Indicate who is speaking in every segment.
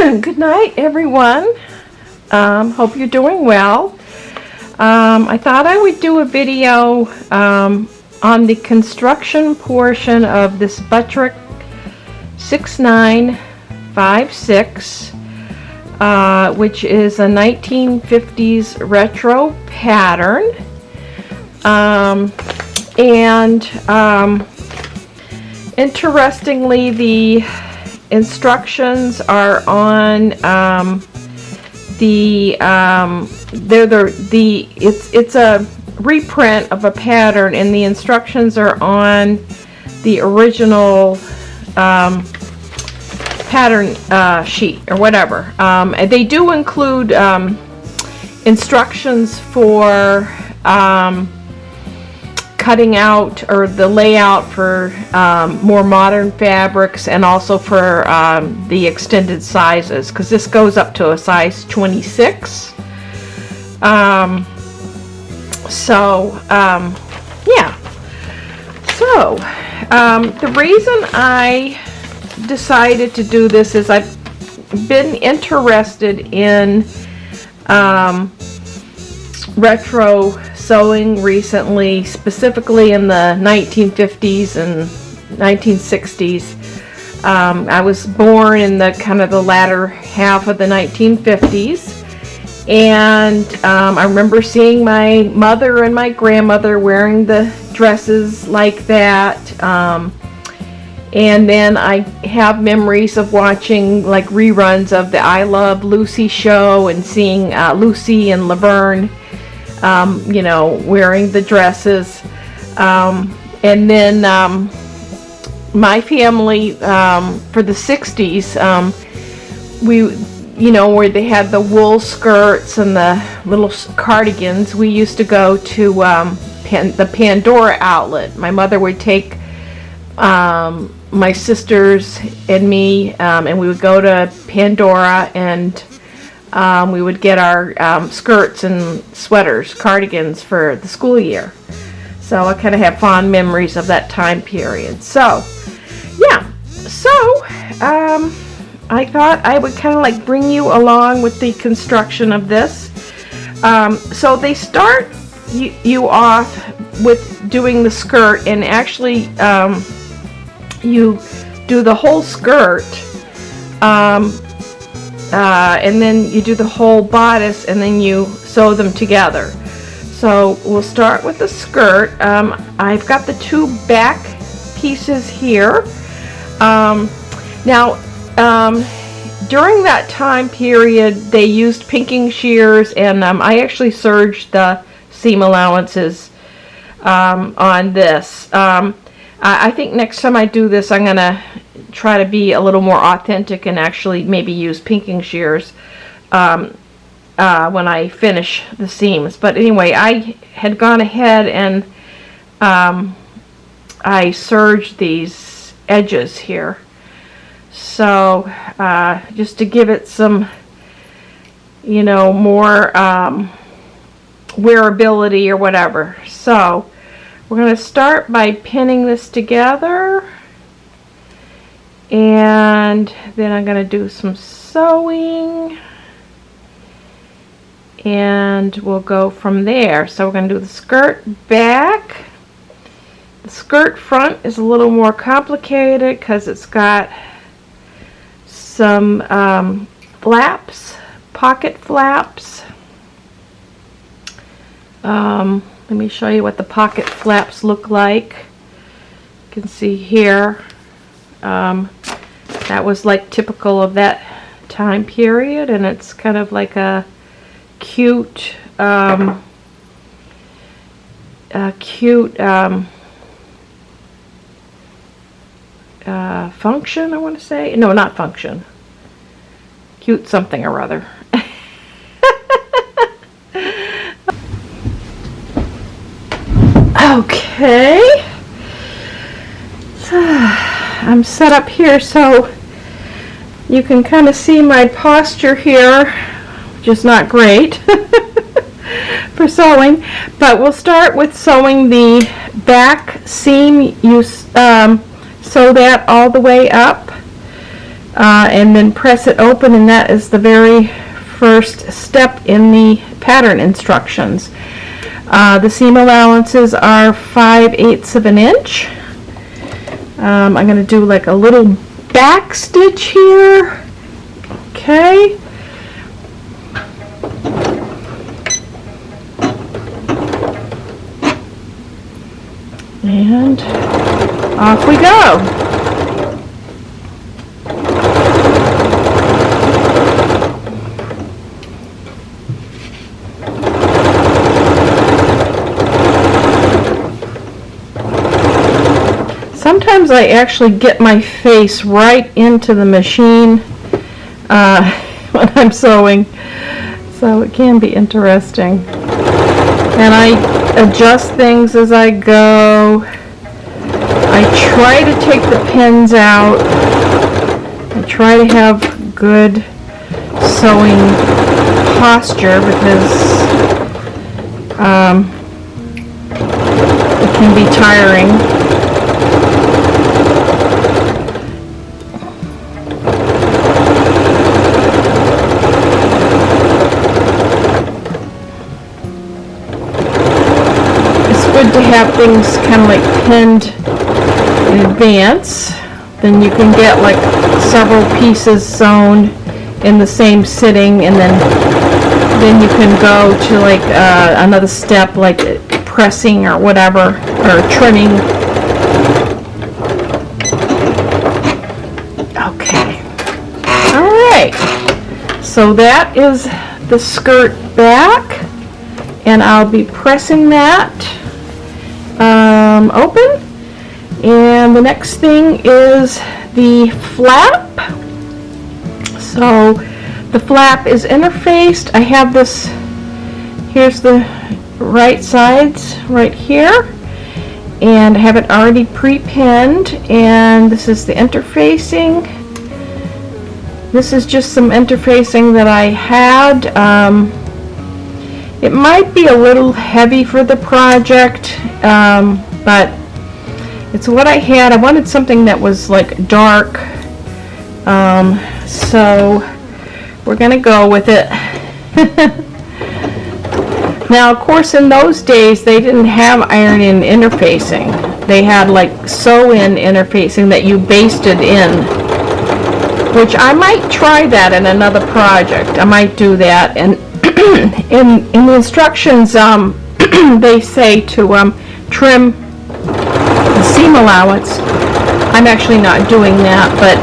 Speaker 1: Good night, everyone. Hope you're doing well. I thought I would do a video on the construction portion of this Butterick 6956, which is a 1950s retro pattern. Interestingly, the instructions are on it's a reprint of a pattern, and the instructions are on the original pattern sheet or whatever. They do include instructions for cutting out or the layout for more modern fabrics, and also for the extended sizes, because this goes up to a size 26. Yeah. So the reason I decided to do this is I've been interested in retro sewing recently, specifically in the 1950s and 1960s. I was born in the kind of the latter half of the 1950s, and I remember seeing my mother and my grandmother wearing the dresses like that. And then I have memories of watching like reruns of the I Love Lucy show and seeing Lucy and Laverne, you know, wearing the dresses. And then my family, for the 60s, we, you know, where they had the wool skirts and the little cardigans, we used to go to the Pandora outlet. My mother would take my sisters and me, and we would go to Pandora, and we would get our skirts and sweaters, cardigans for the school year. So I kind of have fond memories of that time period. So, yeah. So, I thought I would kind of like bring you along with the construction of this. So they start you off with doing the skirt, and actually you do the whole skirt, and then you do the whole bodice, and then you sew them together. So we'll start with the skirt. I've got the two back pieces here. Now, during that time period, they used pinking shears, and I actually serged the seam allowances on this. I think next time I do this, I'm going to try to be a little more authentic and actually maybe use pinking shears when I finish the seams. But anyway, I had gone ahead and I serged these edges here. So just to give it some, you know, more wearability or whatever. So we're going to start by pinning this together, and then I'm going to do some sewing, and we'll go from there. So we're going to do the skirt back. The skirt front is a little more complicated because it's got some flaps, pocket flaps. Let me show you what the pocket flaps look like. You can see here. That was like typical of that time period, and it's kind of like a cute, function, I want to say. No, not function. Cute something or other. Okay, I'm set up here so you can kind of see my posture here, which is not great for sewing, but we'll start with sewing the back seam. You sew that all the way up and then press it open, and that is the very first step in the pattern instructions. The seam allowances are 5/8 of an inch. I'm going to do like a little back stitch here. Okay. And off we go. Sometimes I actually get my face right into the machine when I'm sewing, so it can be interesting. And I adjust things as I go. I try to take the pins out. I try to have good sewing posture because it can be tiring. To have things kind of like pinned in advance, then you can get like several pieces sewn in the same sitting, and then you can go to like another step like pressing or whatever, or trimming. Okay, all right, so that is the skirt back, and I'll be pressing that open. And the next thing is the flap. So the flap is interfaced. I have this, here's the right sides right here, and I have it already pre-pinned, and this is the interfacing. This is just some interfacing that I had. It might be a little heavy for the project, but it's what I had. I wanted something that was like dark, so we're gonna go with it. Now, of course, in those days they didn't have iron-in interfacing. They had like sew-in interfacing that you basted in, which I might try that in another project. I might do that. And in the instructions, they say to trim the seam allowance. I'm actually not doing that, but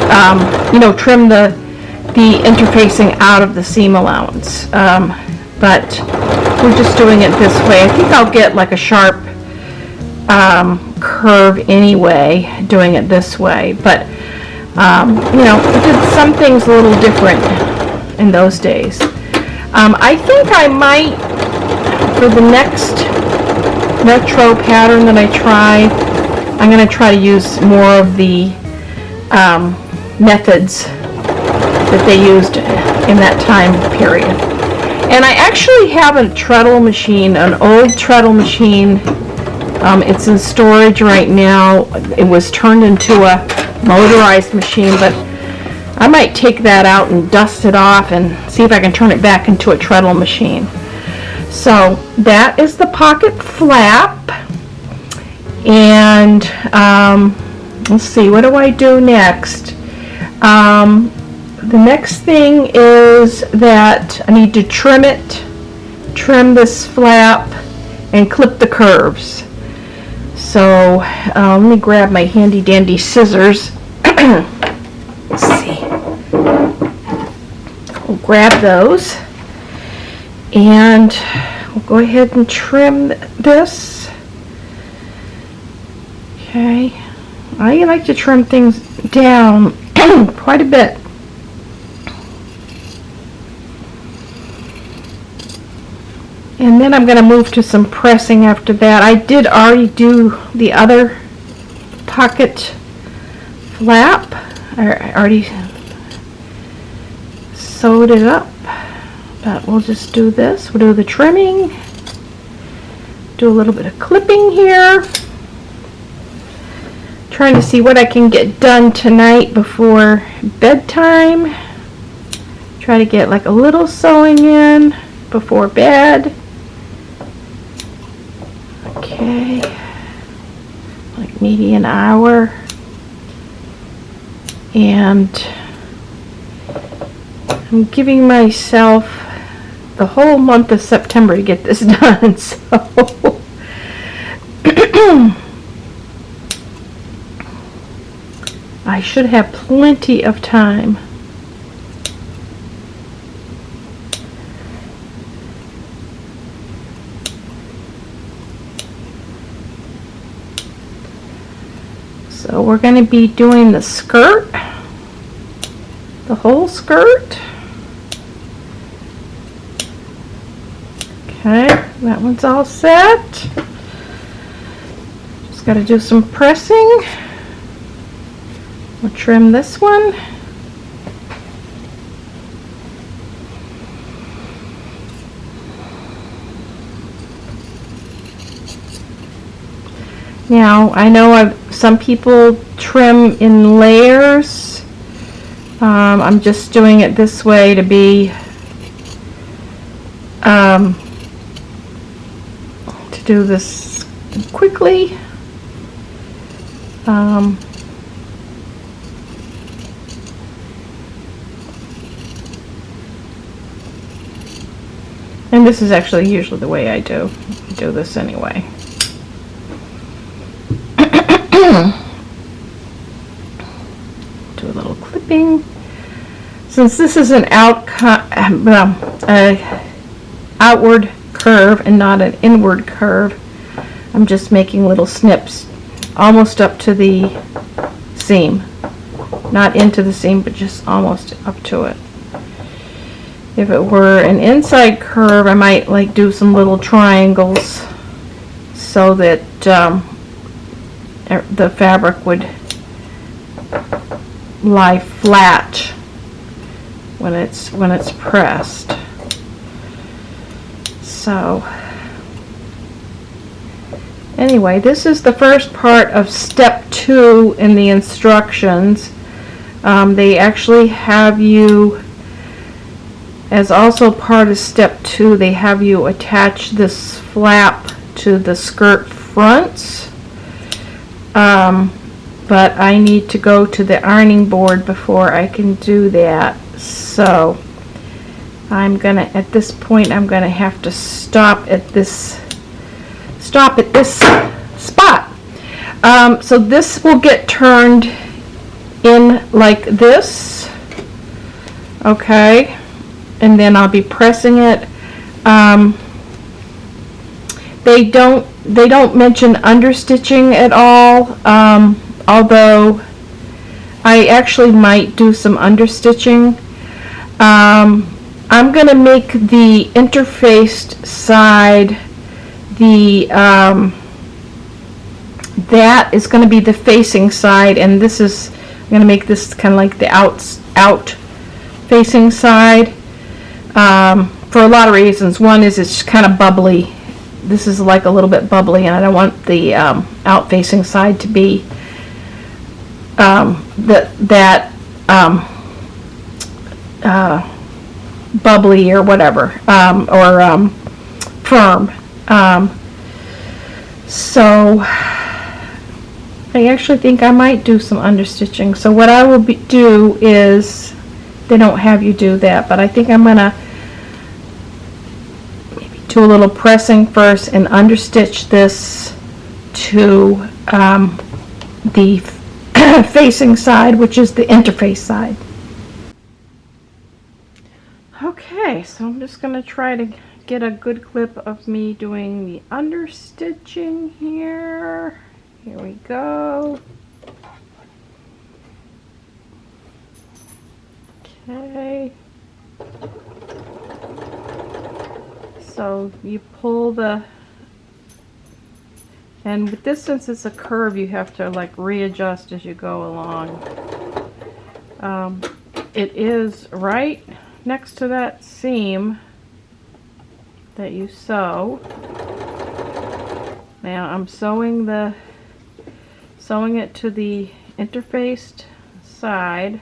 Speaker 1: you know, trim the interfacing out of the seam allowance. But we're just doing it this way. I think I'll get like a sharp curve anyway, doing it this way. But you know, we did some things a little different in those days. I think I might, for the next retro pattern that I try, I'm going to try to use more of the methods that they used in that time period. And I actually have a treadle machine, an old treadle machine. It's in storage right now. It was turned into a motorized machine, but I might take that out and dust it off and see if I can turn it back into a treadle machine. So that is the pocket flap. And let's see, what do I do next? The next thing is that I need to trim this flap and clip the curves. So let me grab my handy dandy scissors. Let's see. We'll grab those and we'll go ahead and trim this. Okay. I like to trim things down quite a bit. And then I'm going to move to some pressing after that. I did already do the other pocket flap. I already sewed it up, but we'll just do this. We'll do the trimming, do a little bit of clipping here, trying to see what I can get done tonight before bedtime. Try to get like a little sewing in before bed. Okay, like maybe an hour. And I'm giving myself the whole month of September to get this done, so I should have plenty of time. So we're going to be doing the skirt, the whole skirt. Okay, that one's all set. Just got to do some pressing. We'll trim this one. Now, I know some people trim in layers. I'm just doing it this way to be to do this quickly. And this is actually usually the way I do this anyway. Do a little clipping. Since this is an outward curve and not an inward curve, I'm just making little snips almost up to the seam. Not into the seam, but just almost up to it. If it were an inside curve, I might like do some little triangles so that the fabric would lie flat when it's pressed. So anyway, this is the first part of step 2 in the instructions. They actually have you, as also part of step 2, they have you attach this flap to the skirt fronts. But I need to go to the ironing board before I can do that. So at this point I'm gonna have to stop at this spot. So this will get turned in like this, okay, and then I'll be pressing it. They don't mention understitching at all, although I actually might do some understitching. I'm going to make the interfaced side, that is going to be the facing side, and I'm going to make this kind of like the out facing side, for a lot of reasons. One is it's kind of bubbly. This is like a little bit bubbly, and I don't want the out facing side to be bubbly or whatever, or firm. So I actually think I might do some understitching. So what I will do is, they don't have you do that, but I think I'm gonna maybe do a little pressing first and understitch this to the facing side, which is the interface side. Okay, so I'm just gonna try to get a good clip of me doing the understitching here. Here we go. Okay. So you pull and with this, since it's a curve, you have to like readjust as you go along. It is right next to that seam that you sew. Now I'm sewing the sewing it to the interfaced side,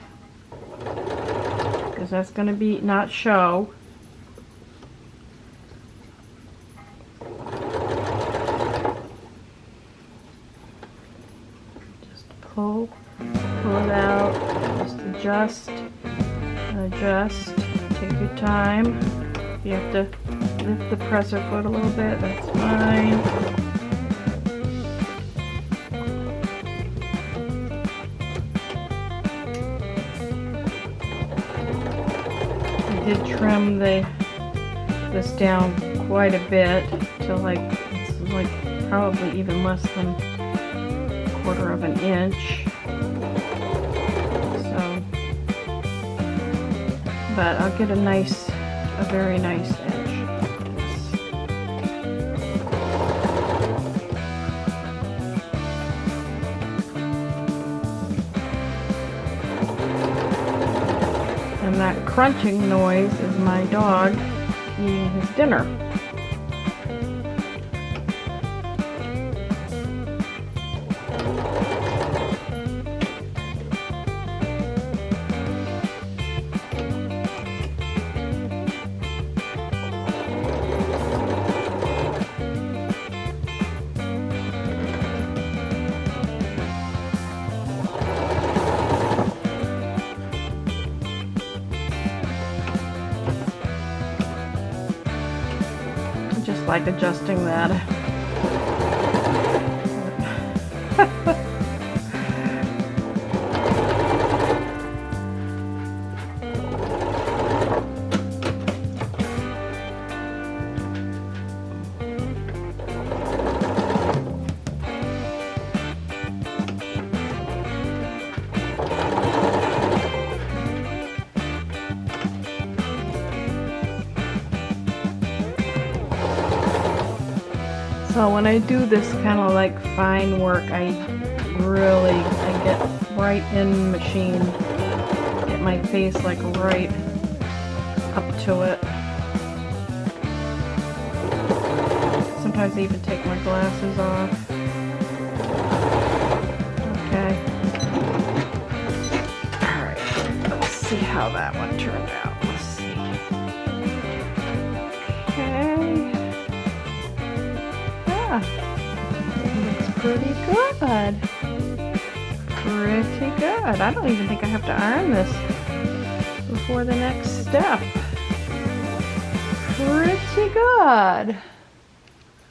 Speaker 1: because that's going to be not show. Just pull it out, just adjust and adjust. Take your time. If you have to lift the presser foot a little bit, that's fine. I did trim this down quite a bit to it's like probably even less than a quarter of an inch. So, but I'll get a very nice edge. And that crunching noise is my dog eating his dinner. Just like adjusting that. So when I do this kind of like fine work, I get right in the machine, get my face like right up to it. Sometimes I even take my glasses off. Okay. Alright, let's see how that one turned out. Let's see. Okay. Looks pretty good. Pretty good. I don't even think I have to iron this before the next step. Pretty good.